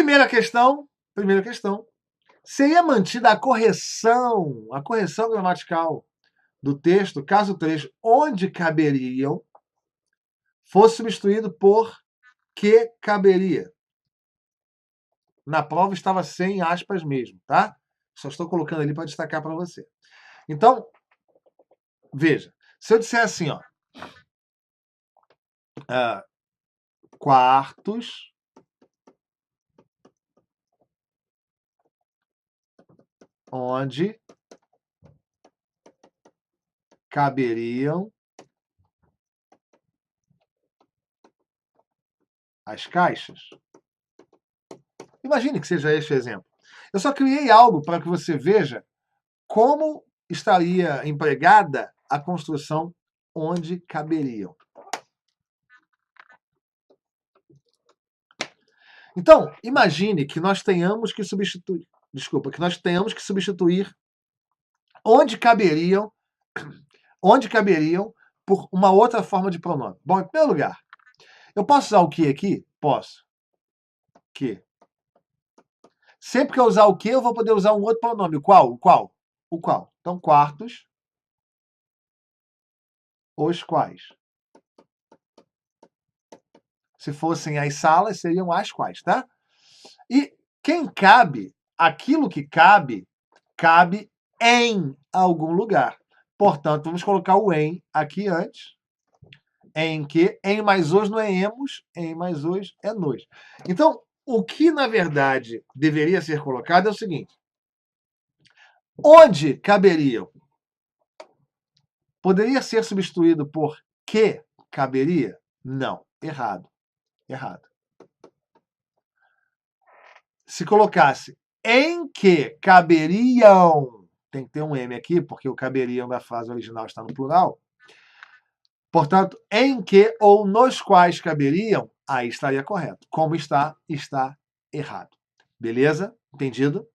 Primeira questão. Seria mantida a correção gramatical do texto, caso o trecho onde caberiam fosse substituído por que caberia. Na prova estava sem aspas mesmo, tá? Só estou colocando ali para destacar para você. Então, veja, se eu disser assim, ó, quartos onde caberiam as caixas. Imagine que seja este o exemplo. Eu só criei algo para que você veja como estaria empregada a construção onde caberiam. Então, imagine que nós tenhamos que substituir, onde caberiam por uma outra forma de pronome. Bom, em primeiro lugar, eu posso usar o que aqui? Posso. Que. Sempre que eu usar o que, eu vou poder usar um outro pronome. O qual? O qual. Então, quartos, os quais. Se fossem as salas, seriam as quais, tá? E quem cabe, aquilo que cabe, cabe em algum lugar. Portanto, vamos colocar o em aqui antes. Em que, em mais hoje não é emos, em mais hoje é nos. Então, o que, na verdade, deveria ser colocado é o seguinte. Onde caberiam? Poderia ser substituído por que caberia? Não. Errado. Se colocasse em que caberiam, tem que ter um M aqui, porque o caberiam da frase original está no plural. Portanto, em que ou nos quais caberiam, aí estaria correto. Como está errado. Beleza? Entendido?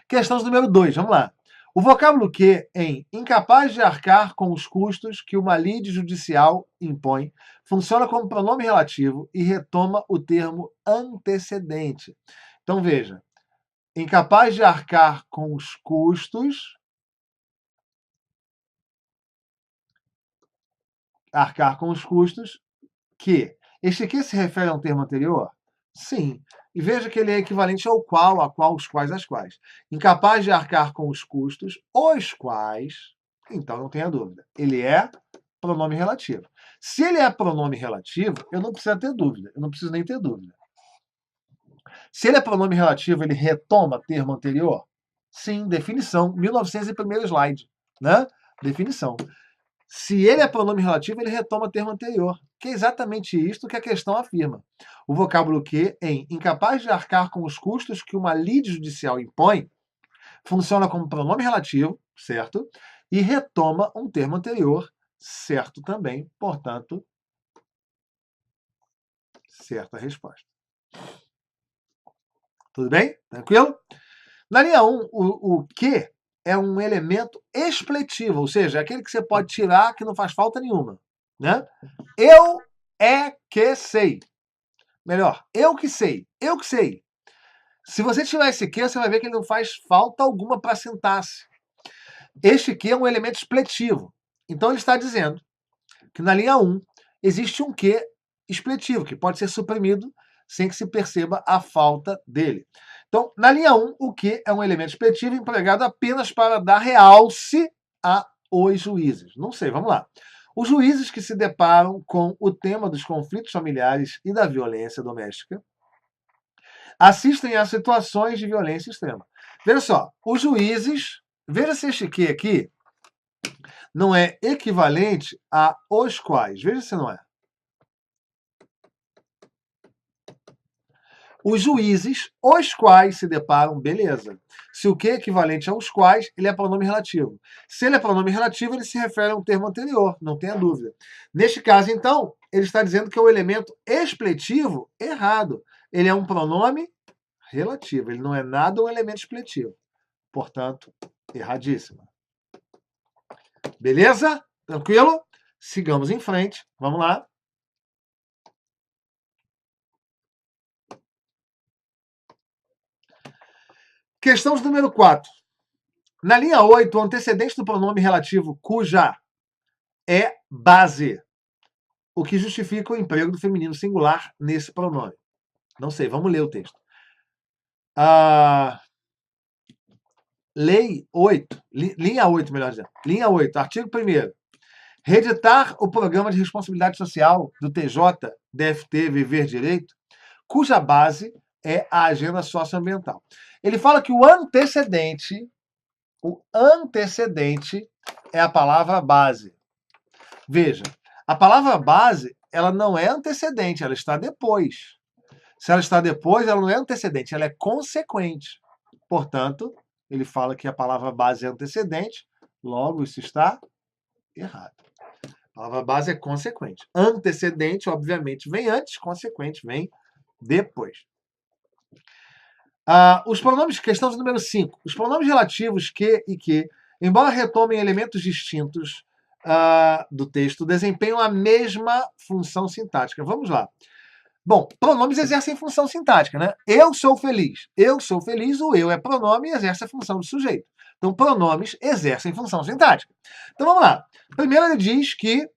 Questão número 2, vamos lá. O vocábulo que, em incapaz de arcar com os custos que uma lide judicial impõe, funciona como pronome relativo e retoma o termo antecedente. Então, veja. Incapaz de arcar com os custos. Que. Este que se refere a um termo anterior? Sim. E veja que ele é equivalente ao qual, a qual, os quais, as quais. Incapaz de arcar com os custos, os quais. Então, não tenha dúvida. Ele é pronome relativo. Se ele é pronome relativo, eu não preciso ter dúvida. Eu não preciso nem ter dúvida. Se ele é pronome relativo, ele retoma termo anterior? Sim, definição. 1901 slide. Né? Definição. Se ele é pronome relativo, ele retoma termo anterior, que é exatamente isto que a questão afirma. O vocábulo que, em incapaz de arcar com os custos que uma lide judicial impõe, funciona como pronome relativo, certo? E retoma um termo anterior, certo também. Portanto, certa resposta. Tudo bem? Tranquilo? Na linha 1, o que é um elemento expletivo, ou seja, é aquele que você pode tirar que não faz falta nenhuma. Né? Eu é que sei. Melhor, eu que sei. Se você tirar esse que, você vai ver que ele não faz falta alguma para a sintaxe. Este que é um elemento expletivo. Então ele está dizendo que na linha 1 existe um que expletivo, que pode ser suprimido sem que se perceba a falta dele. Então, na linha 1, o que é um elemento expletivo empregado apenas para dar realce a os juízes. Não sei, vamos lá. Os juízes que se deparam com o tema dos conflitos familiares e da violência doméstica assistem a situações de violência extrema. Veja só, os juízes, veja se este que aqui não é equivalente a os quais. Veja se não é. Os juízes, os quais se deparam, beleza. Se o que é equivalente aos quais, ele é pronome relativo. Se ele é pronome relativo, ele se refere a um termo anterior, não tenha dúvida. Neste caso, então, ele está dizendo que é o elemento expletivo errado. Ele é um pronome relativo, ele não é nada um elemento expletivo. Portanto, erradíssimo. Beleza? Tranquilo? Sigamos em frente. Vamos lá. Questão de número 4. Na linha 8, o antecedente do pronome relativo cuja é base, o que justifica o emprego do feminino singular nesse pronome. Não sei, vamos ler o texto. Lei 8, linha 8, melhor dizendo. Linha 8, artigo 1º. Reeditar o Programa de Responsabilidade Social do TJ, DFT, Viver Direito, cuja base é a agenda socioambiental. Ele fala que o antecedente é a palavra base. Veja, a palavra base, ela não é antecedente, ela está depois. Se ela está depois, ela não é antecedente, ela é consequente. Portanto, ele fala que a palavra base é antecedente, logo isso está errado. A palavra base é consequente. Antecedente, obviamente, vem antes, consequente vem depois. Os pronomes, questão de número 5. Os pronomes relativos que e que, embora retomem elementos distintos do texto, desempenham a mesma função sintática. Vamos lá. Bom, pronomes exercem função sintática, né? Eu sou feliz. Eu sou feliz, o eu é pronome e exerce a função do sujeito. Então, pronomes exercem função sintática. Então, vamos lá. Primeiro, ele diz que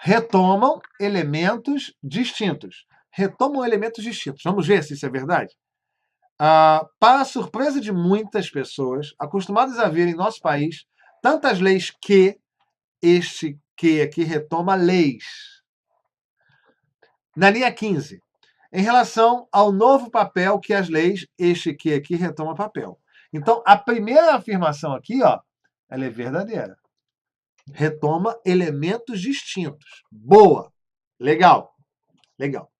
retomam elementos distintos. Retomam elementos distintos. Vamos ver se isso é verdade? Para a surpresa de muitas pessoas, acostumadas a ver em nosso país tantas leis que este que aqui retoma leis. Na linha 15, em relação ao novo papel que as leis, este que aqui retoma papel. Então, a primeira afirmação aqui, ó, ela é verdadeira. Retoma elementos distintos. Boa. Legal. Legal.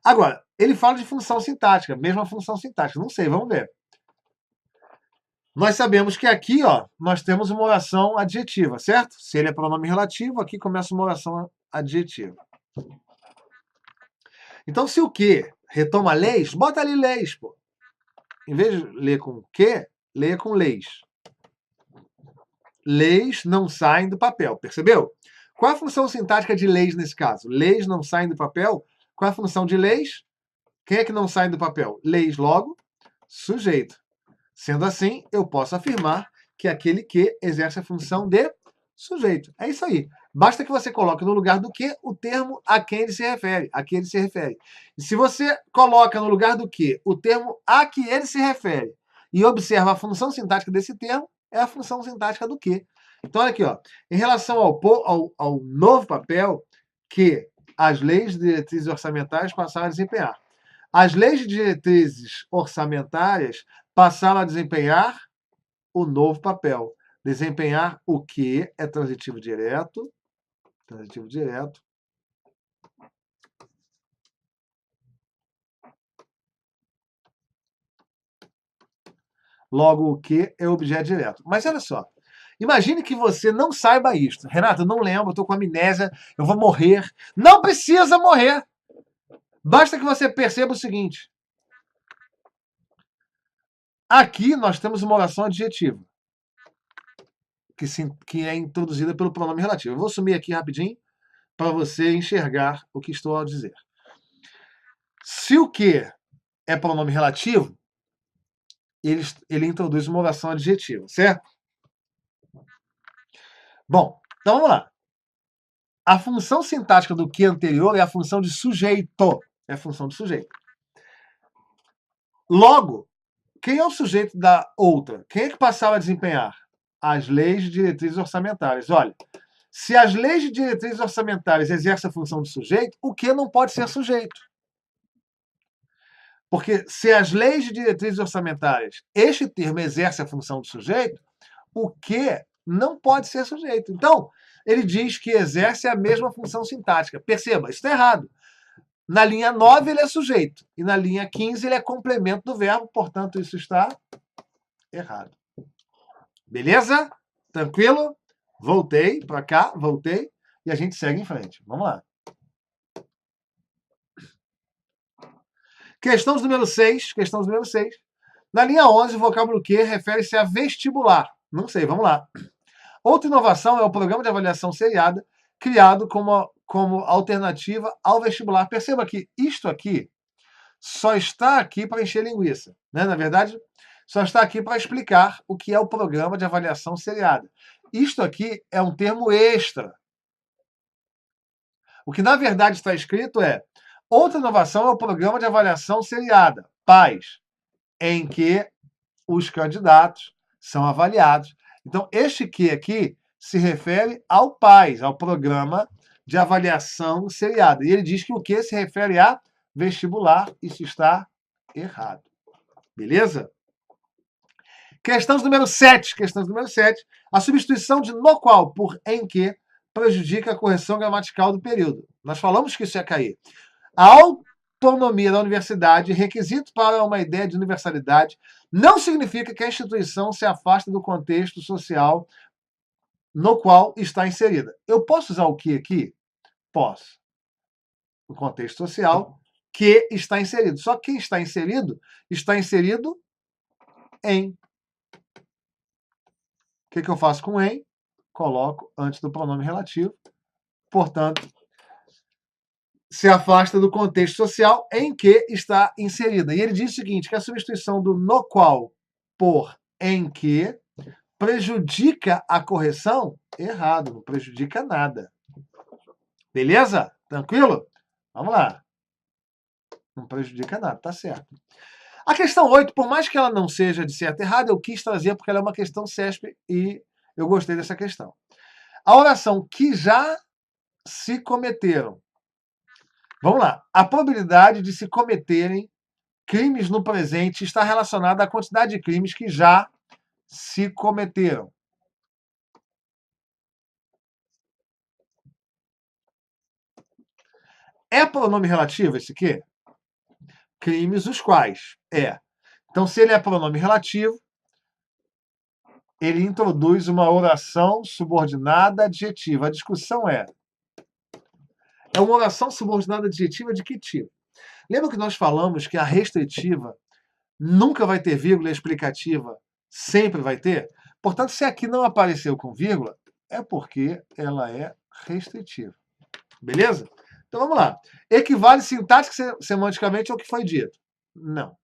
Agora, ele fala de função sintática, mesma função sintática. Não sei, vamos ver. Nós sabemos que aqui, ó, nós temos uma oração adjetiva, certo? Se ele é pronome relativo, aqui começa uma oração adjetiva. Então, se o que retoma leis, bota ali leis, pô. Em vez de ler com que, leia com leis. Leis não saem do papel, percebeu? Qual é a função sintática de leis nesse caso? Leis não saem do papel? Qual é a função de leis? Quem é que não sai do papel? Leis, logo, sujeito. Sendo assim, eu posso afirmar que aquele que exerce a função de sujeito. É isso aí. Basta que você coloque no lugar do que o termo a quem ele se refere. A que ele se refere. E se você coloca no lugar do que o termo a que ele se refere e observa a função sintática desse termo, é a função sintática do que. Então, olha aqui, ó. Em relação ao novo papel que as leis de diretrizes orçamentárias passaram a desempenhar. As leis de diretrizes orçamentárias passaram a desempenhar o novo papel. Desempenhar o que é transitivo direto. Transitivo direto. Logo, o que é objeto direto. Mas olha só. Imagine que você não saiba isto. Renato, eu não lembro, eu estou com amnésia, eu vou morrer. Não precisa morrer. Basta que você perceba o seguinte. Aqui nós temos uma oração adjetiva, que é introduzida pelo pronome relativo. Eu vou sumir aqui rapidinho para você enxergar o que estou a dizer. Se o que é pronome relativo, ele introduz uma oração adjetiva, certo? Bom, então vamos lá. A função sintática do que anterior é a função de sujeito. É a função de sujeito. Logo, quem é o sujeito da outra? Quem é que passava a desempenhar? As leis de diretrizes orçamentárias. Olha, se as leis de diretrizes orçamentárias exercem a função de sujeito, o que não pode ser sujeito? Porque se as leis de diretrizes orçamentárias, este termo exerce a função de sujeito, o que não pode ser sujeito. Então, ele diz que exerce a mesma função sintática. Perceba, isso está errado. Na linha 9 ele é sujeito, e na linha 15 ele é complemento do verbo, portanto isso está errado. Beleza? Tranquilo? Voltei para cá, voltei, e a gente segue em frente. Vamos lá. Questão número 6. Na linha 11, o vocábulo que refere-se a vestibular. Não sei, vamos lá. Outra inovação é o programa de avaliação seriada, criado como alternativa ao vestibular. Perceba que isto aqui só está aqui para encher linguiça, né? Na verdade, só está aqui para explicar o que é o programa de avaliação seriada. Isto aqui é um termo extra. O que, na verdade, está escrito é: outra inovação é o programa de avaliação seriada, PAS, em que os candidatos são avaliados. Então, este que aqui se refere ao PAS, ao programa de avaliação seriada. E ele diz que o que se refere a vestibular, isso está errado. Beleza? Questão número 7. Questão número 7. A substituição de no qual por em que prejudica a correção gramatical do período. Nós falamos que isso ia cair. A autonomia da universidade, requisito para uma ideia de universalidade, não significa que a instituição se afaste do contexto social no qual está inserida. Eu posso usar o que aqui? Posso. O contexto social que está inserido. Só que está inserido em. O que eu faço com em? Coloco antes do pronome relativo. Portanto, se afasta do contexto social em que está inserida. E ele diz o seguinte, que a substituição do no qual por em que prejudica a correção? Errado, não prejudica nada. Beleza? Tranquilo? Vamos lá. Não prejudica nada, tá certo. A questão 8, por mais que ela não seja de certo e errado, eu quis trazer porque ela é uma questão CESP e eu gostei dessa questão. A oração que já se cometeram. Vamos lá. A probabilidade de se cometerem crimes no presente está relacionada à quantidade de crimes que já se cometeram. É pronome relativo esse aqui? Crimes os quais. É. Então, se ele é pronome relativo, ele introduz uma oração subordinada adjetiva. A discussão é uma oração subordinada adjetiva de que tipo? Lembra que nós falamos que a restritiva nunca vai ter vírgula e a explicativa sempre vai ter? Portanto, se aqui não apareceu com vírgula, é porque ela é restritiva. Beleza? Então vamos lá. Equivale sintática semanticamente ao que foi dito? Não.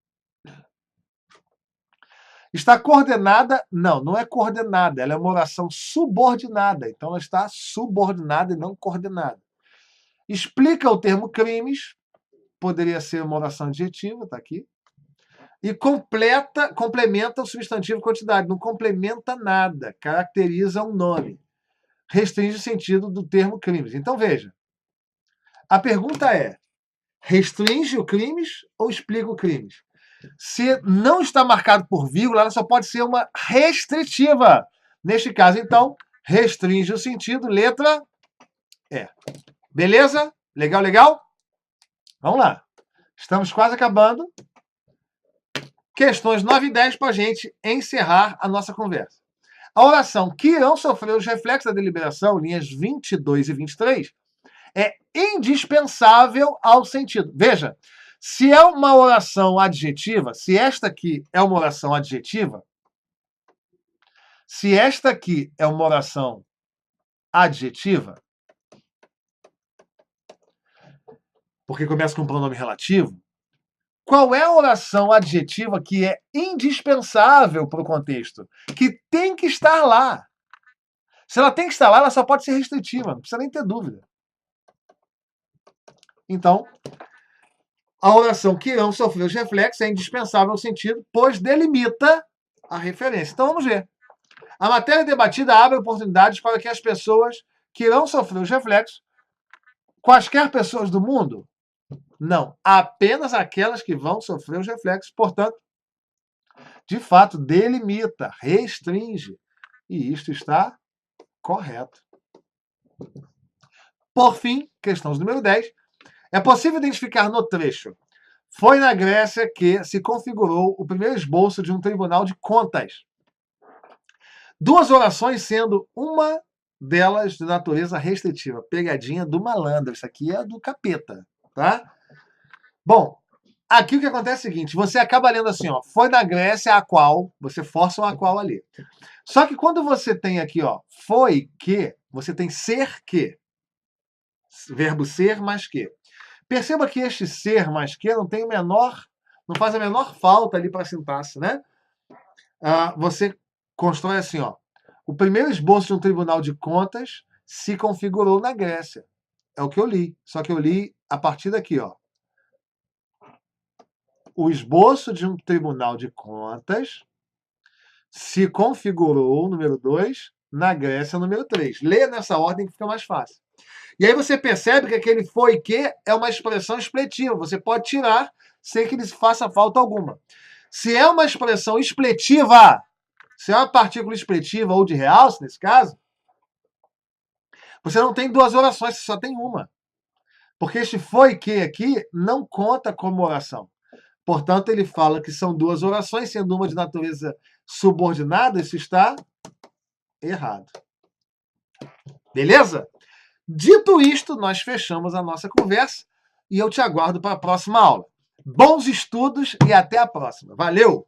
Está coordenada? Não, não é coordenada. Ela é uma oração subordinada. Então ela está subordinada e não coordenada. Explica o termo crimes. Poderia ser uma oração adjetiva, está aqui. E complementa o substantivo quantidade. Não complementa nada. Caracteriza um nome. Restringe o sentido do termo crimes. Então veja. A pergunta é: restringe o crimes ou explica o crimes? Se não está marcado por vírgula, ela só pode ser uma restritiva. Neste caso, então, restringe o sentido, letra E. Beleza? Legal, legal? Vamos lá. Estamos quase acabando. Questões 9 e 10 para a gente encerrar a nossa conversa. A oração que irão sofrer os reflexos da deliberação, linhas 22 e 23, é indispensável ao sentido. Veja, se é uma oração adjetiva, se esta aqui é uma oração adjetiva, se esta aqui é uma oração adjetiva, porque começa com um pronome relativo, qual é a oração adjetiva que é indispensável para o contexto? Que tem que estar lá. Se ela tem que estar lá, ela só pode ser restritiva, não precisa nem ter dúvida. Então, a oração que irão sofrer os reflexos é indispensável ao sentido, pois delimita a referência. Então, vamos ver. A matéria debatida abre oportunidades para que as pessoas que irão sofrer os reflexos, quaisquer pessoas do mundo, não, apenas aquelas que vão sofrer os reflexos. Portanto, de fato, delimita, restringe. E isto está correto. Por fim, questão número 10. É possível identificar no trecho: foi na Grécia que se configurou o primeiro esboço de um tribunal de contas. Duas orações, sendo uma delas de natureza restritiva. Pegadinha do malandro. Isso aqui é do capeta, tá? Bom, aqui o que acontece é o seguinte: você acaba lendo assim, ó, foi na Grécia a qual, você força um a qual ali. Só que quando você tem aqui, ó, foi que, você tem ser que. Verbo ser mais que. Perceba que este ser mais que não tem o menor, não faz a menor falta ali para a sintaxe, né? Você constrói assim, ó. O primeiro esboço de um tribunal de contas se configurou na Grécia. É o que eu li. Só que eu li a partir daqui, ó. O esboço de um tribunal de contas se configurou, número 2, na Grécia, número 3. Leia nessa ordem que fica mais fácil. E aí você percebe que aquele foi que é uma expressão expletiva. Você pode tirar sem que lhe faça falta alguma. Se é uma expressão expletiva, se é uma partícula expletiva ou de realce, nesse caso, você não tem duas orações, você só tem uma. Porque este foi que aqui não conta como oração. Portanto, ele fala que são duas orações, sendo uma de natureza subordinada, isso está errado. Beleza? Dito isto, nós fechamos a nossa conversa e eu te aguardo para a próxima aula. Bons estudos e até a próxima. Valeu!